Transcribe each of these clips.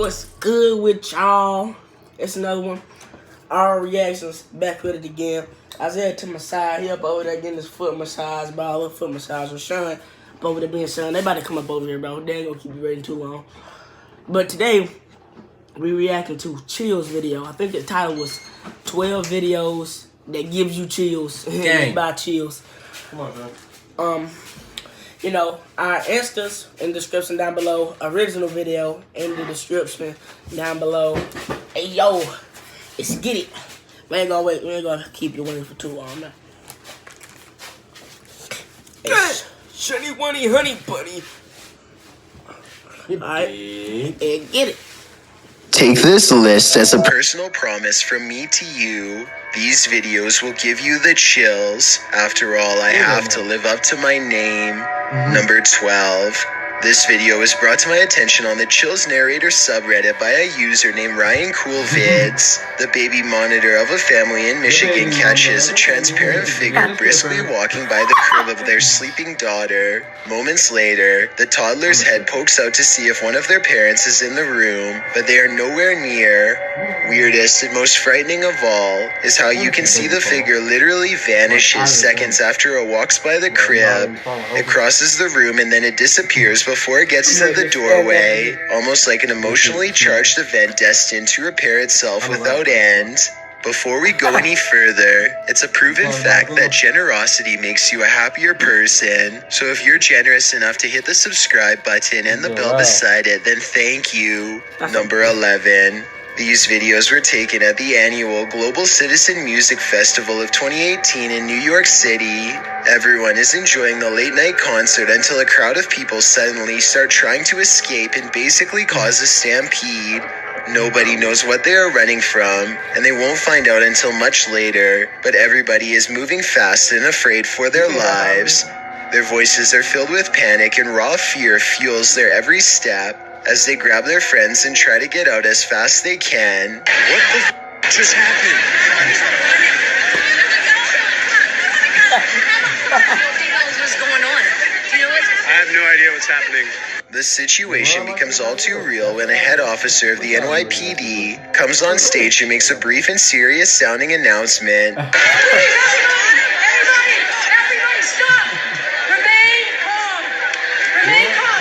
What's good with y'all? It's another one. Our reactions back with it again. Isaiah to my side. He up over there getting his foot massage by a little foot massage with Sean. Up over there being Sean. They about to come up over here, bro. They ain't gonna keep you waiting too long. But today, we reacting to Chills video. I think the title was 12 videos that gives you chills. By Chills. Come on, man. You know, our Instas in the description down below. Original video in the description down below. Hey, yo, let's get it. We ain't gonna keep you waiting for too long now. Hey, Shunny Wunny Honey Buddy. Alright, and get it. Take this list as a personal promise from me to you. These videos will give you the chills. After all, I have to live up to my name. Number 12. This video was brought to my attention on the Chills Narrator subreddit by a user named Ryan Coolvids. The baby monitor of a family in Michigan catches a transparent figure briskly walking by the crib of their sleeping daughter. Moments later, the toddler's head pokes out to see if one of their parents is in the room, but they are nowhere near. Weirdest and most frightening of all is how you can see the figure literally vanishes seconds after it walks by the crib. It crosses the room and then it disappears before it gets to the doorway, almost like an emotionally charged event destined to repair itself without end. Before we go any further, it's a proven fact that generosity makes you a happier person. So if you're generous enough to hit the subscribe button and the bell beside it, then thank you. Number 11. These videos were taken at the annual Global Citizen Music Festival of 2018 in New York City. Everyone is enjoying the late-night concert until a crowd of people suddenly start trying to escape and basically cause a stampede. Nobody knows what they are running from, and they won't find out until much later, but everybody is moving fast and afraid for their lives. Their voices are filled with panic and raw fear fuels their every step as they grab their friends and try to get out as fast they can. What the just happened? What's going on? Do you know I have no idea what's happening. The situation becomes all too real when a head officer of the NYPD comes on stage and makes a brief and serious sounding announcement. Everybody stop! Remain calm! Remain calm!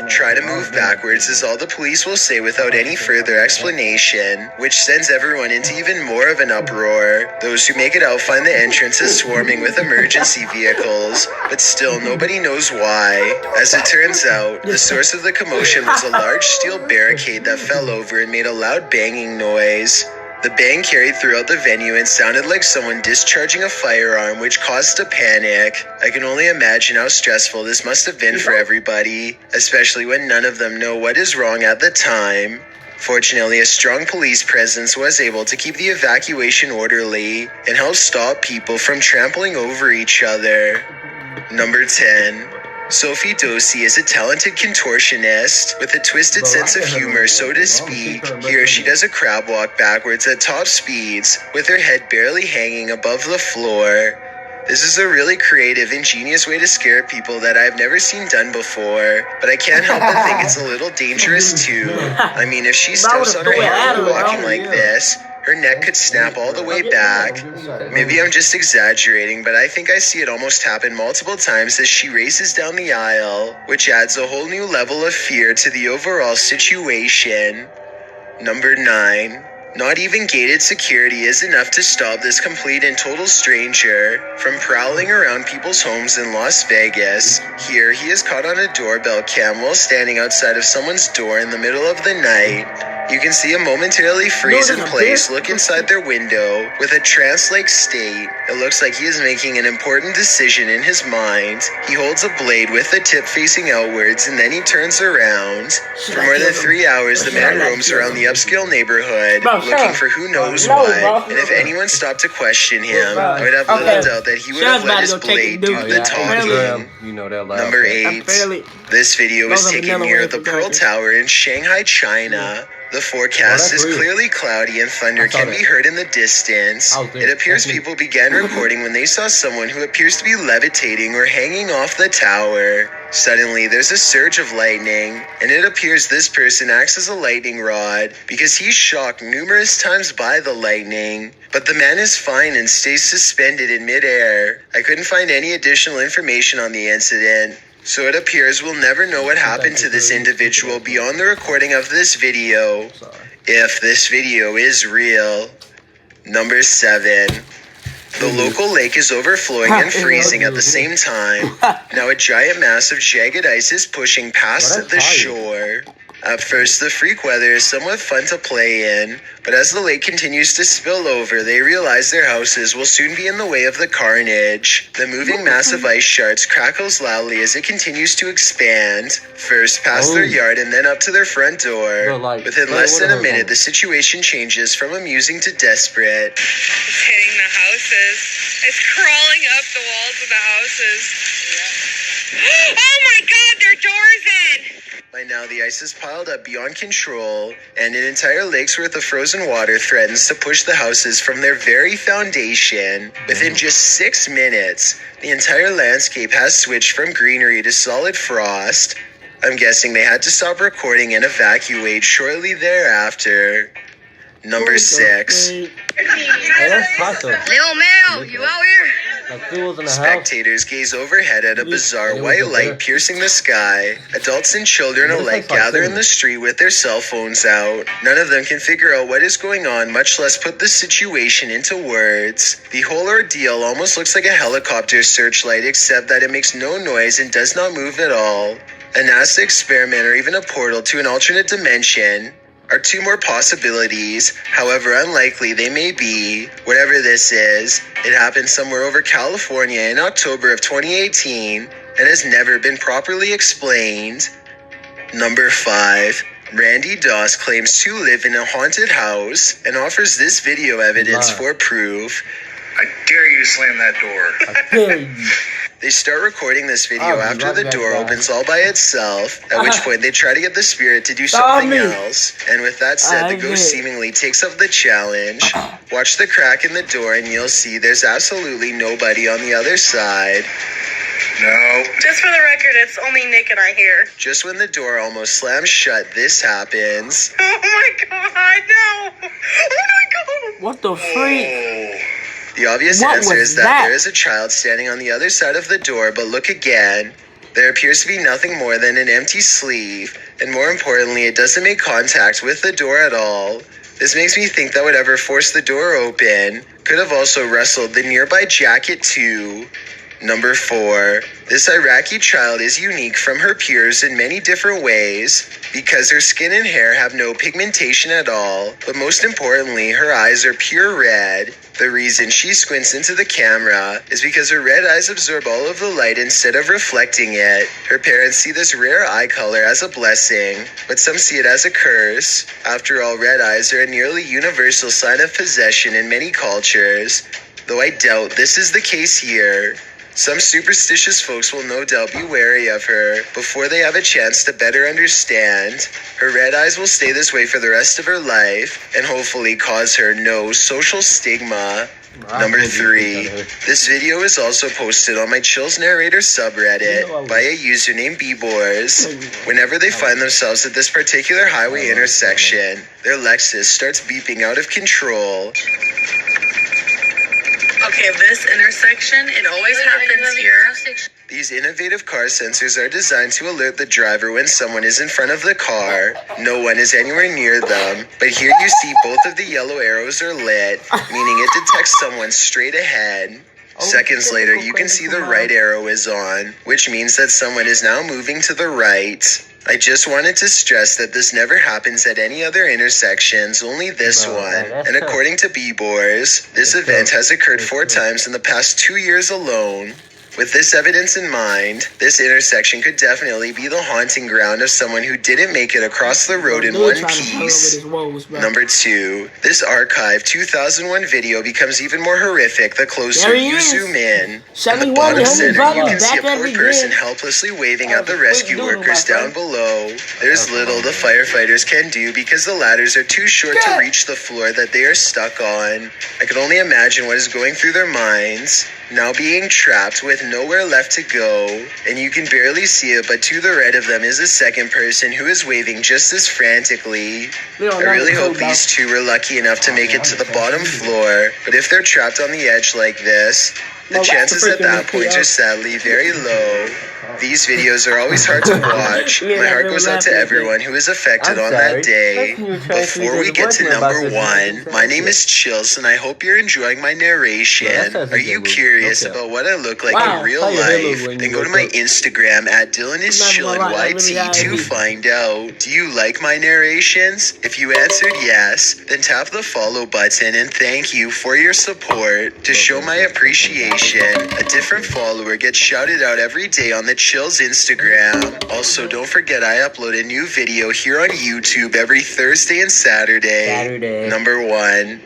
Try to move backwards is all the police will say without any further explanation, which sends everyone into even more of an uproar. Those who make it out find the entrances swarming with emergency vehicles, but still nobody knows why. As it turns out, the source of the commotion was a large steel barricade that fell over and made a loud banging noise. The bang carried throughout the venue and sounded like someone discharging a firearm, which caused a panic. I can only imagine how stressful this must have been for everybody, especially when none of them know what is wrong at the time. Fortunately, a strong police presence was able to keep the evacuation orderly and help stop people from trampling over each other. Number 10. Sophie Dossi is a talented contortionist with a twisted sense of humor, so to speak. Here she does a crab walk backwards at top speeds, with her head barely hanging above the floor. This is a really creative and genius way to scare people that I've never seen done before, but I can't help but think it's a little dangerous too. I mean, if she steps on her hand while walking like this, her neck could snap all the way back. Maybe I'm just exaggerating, but I think I see it almost happen multiple times as she races down the aisle, which adds a whole new level of fear to the overall situation. Number 9. Not even gated security is enough to stop this complete and total stranger from prowling around people's homes in Las Vegas. Here, he is caught on a doorbell cam while standing outside of someone's door in the middle of the night. You can see him momentarily freeze in place, look inside their window. With a trance-like state, it looks like he is making an important decision in his mind. He holds a blade with the tip facing outwards, and then he turns around. For more than 3 hours, the man roams around the upscale neighborhood, looking for who knows what. And if anyone stopped to question him, I would have little doubt that he would have let his blade do the talking. Number 8. This video was taken near the Pearl Tower in Shanghai, China. The forecast that's is real. clearly cloudy and thunder I saw can be that. heard in the distance. I was there. It appears That's me. people began reporting when they saw someone who appears to be levitating or hanging off the tower. Suddenly, there's a surge of lightning, and it appears this person acts as a lightning rod because he's shocked numerous times by the lightning. But the man is fine and stays suspended in midair. I couldn't find any additional information on the incident, so it appears we'll never know what happened to this individual beyond the recording of this video. Sorry. If this video is real. Number 7. The local lake is overflowing and freezing at the same time. Now a giant mass of jagged ice is pushing past Well, that's the tired. shore. At first, the freak weather is somewhat fun to play in, but as the lake continues to spill over, they realize their houses will soon be in the way of the carnage. The moving mass of ice shards crackles loudly as it continues to expand, first past their Oh. yard and then up to their front door. Bro, like, Within what- less what than a are minute, those? the situation changes from amusing to desperate. It's hitting the houses. It's crawling up the walls of the houses. Oh my god, their door's in! By now, the ice is piled up beyond control, and an entire lake's worth of frozen water threatens to push the houses from their very foundation. Within just 6 minutes, the entire landscape has switched from greenery to solid frost. I'm guessing they had to stop recording and evacuate shortly thereafter. Number 6. Hey, that's Taco. Lil Mel, you out here? Like, if it was in the house, Spectators gaze overhead at a bizarre white light piercing the sky. Adults and children alike gather in the street with their cell phones out. None of them can figure out what is going on, much less put the situation into words. The whole ordeal almost looks like a helicopter searchlight, except that it makes no noise and does not move at all. A NASA experiment or even a portal to an alternate dimension are two more possibilities, however unlikely they may be. Whatever this is, it happened somewhere over California in October of 2018 and has never been properly explained. Number 5. Randy Doss claims to live in a haunted house and offers this video evidence Lie. for proof. I dare you to slam that door. I dare you. They start recording this video I'll be after right the back, door guys. opens all by itself, at which point they try to get the spirit to do Stop something me. else. And with that said, the ghost seemingly takes up the challenge. Watch the crack in the door and you'll see there's absolutely nobody on the other side. No. Just for the record, it's only Nick and I here. Just when the door almost slams shut, this happens. Oh my god, no! Oh my god! What the freak? Oh. The obvious What answer was is that that? there is a child standing on the other side of the door, but look again. There appears to be nothing more than an empty sleeve, and more importantly, it doesn't make contact with the door at all. This makes me think that whatever forced the door open could have also wrestled the nearby jacket too. Number 4. This Iraqi child is unique from her peers in many different ways because her skin and hair have no pigmentation at all, but most importantly, her eyes are pure red. The reason she squints into the camera is because her red eyes absorb all of the light instead of reflecting it. Her parents see this rare eye color as a blessing, but some see it as a curse. After all, red eyes are a nearly universal sign of possession in many cultures, though I doubt this is the case here. Some superstitious folks will no doubt be wary of her before they have a chance to better understand. Her red eyes will stay this way for the rest of her life and hopefully cause her no social stigma. Number 3. This video is also posted on my Chills Narrator subreddit by a user named B-Boars. Whenever they find themselves at this particular highway intersection, their Lexus starts beeping out of control. Okay, this intersection, it always happens here. These innovative car sensors are designed to alert the driver when someone is in front of the car. No one is anywhere near them, but here you see both of the yellow arrows are lit, meaning it detects someone straight ahead. Seconds later, you can see the right arrow is on, which means that someone is now moving to the right. I just wanted to stress that this never happens at any other intersections, only this one. And according to B-Boars, this event has occurred 4 times in the past 2 years alone. With this evidence in mind, this intersection could definitely be the haunting ground of someone who didn't make it across the road in Dude one trying to hurl with piece. his woes, bro. Number 2, this archive 2001 video becomes even more horrific the closer There he you is. zoom in. Shiny In the Wally, bottom honey center, bunny, you can see a back poor at it person again. helplessly waving at the What rescue you doing, workers my down friend? below. There's little the firefighters can do because the ladders are too short to reach the floor that they are stuck on. I can only imagine what is going through their minds, now being trapped with nowhere left to go, and you can barely see it, but to the right of them is a second person who is waving just as frantically. We don't I know really the hope truth, these two were lucky enough to make it to the bottom floor, but if they're trapped on the edge like this, the Well, that's chances the at that freaking point video. are sadly very low. These videos are always hard to watch. Me and My that heart girl goes out to laughing at everyone who is affected I'm on sorry. that day. Let's you transfer Before we the get to voicemail number box. 1, my name is Chills, and I hope you're enjoying my narration. Yeah, that sounds Are like you a movie. curious Okay. about what I look like Wow. in real How your hair look life? when Then you go to wake my up? Instagram at Dylan is I'm not gonna lie, I really chillin' had YT to it. find out. Do you like my narrations? If you answered yes, then tap the follow button and thank you for your support. To show my appreciation, a different follower gets shouted out every day on the Chills Instagram. Also, don't forget I upload a new video here on YouTube every Thursday and Saturday. Number 1.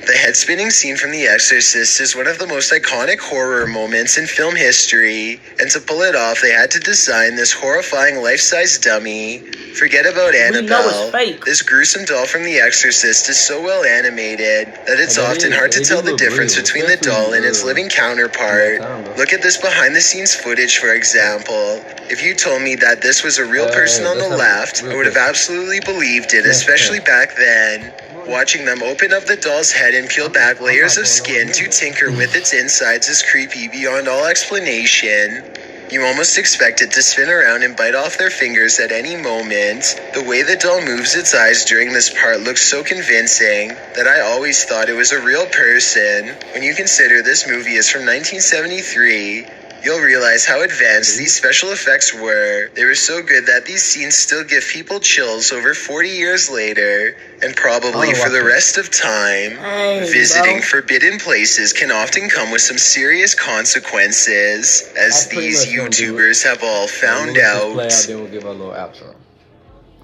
The head-spinning scene from The Exorcist is one of the most iconic horror moments in film history, and to pull it off, they had to design this horrifying life-size dummy. Forget about know it's Annabelle. fake. This gruesome doll from The Exorcist is so well animated that it's And it often is- hard to it tell do the look difference real, between the doll and its especially, living counterpart. kinda. Look at this behind-the-scenes footage, for example. If you told me that this was a real person on the that's not left, real I would have person. absolutely believed it, Yeah, especially yeah. back then. Watching them open up the doll's head and peel back layers of skin to tinker with its insides is creepy beyond all explanation. You almost expect it to spin around and bite off their fingers at any moment. The way the doll moves its eyes during this part looks so convincing that I always thought it was a real person. When you consider this movie is from 1973, you'll realize how advanced these special effects were. They were so good that these scenes still give people chills over 40 years later, and probably for the rest of time. Hey, Visiting bro. forbidden places can often come with some serious consequences, as That's pretty these much gonna do YouTubers have all found Let's just play out. out, then we'll give our little outro.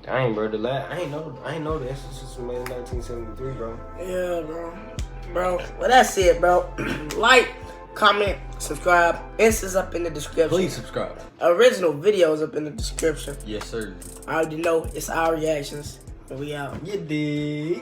Dang, bro, I ain't know the Exorcist was made in 1973, bro. Yeah, bro. Well, that's it, bro. Like, comment, subscribe. Insta's up in the description. Please subscribe. Original videos up in the description. Yes, sir. I already know it's our reactions. And we out. You dig?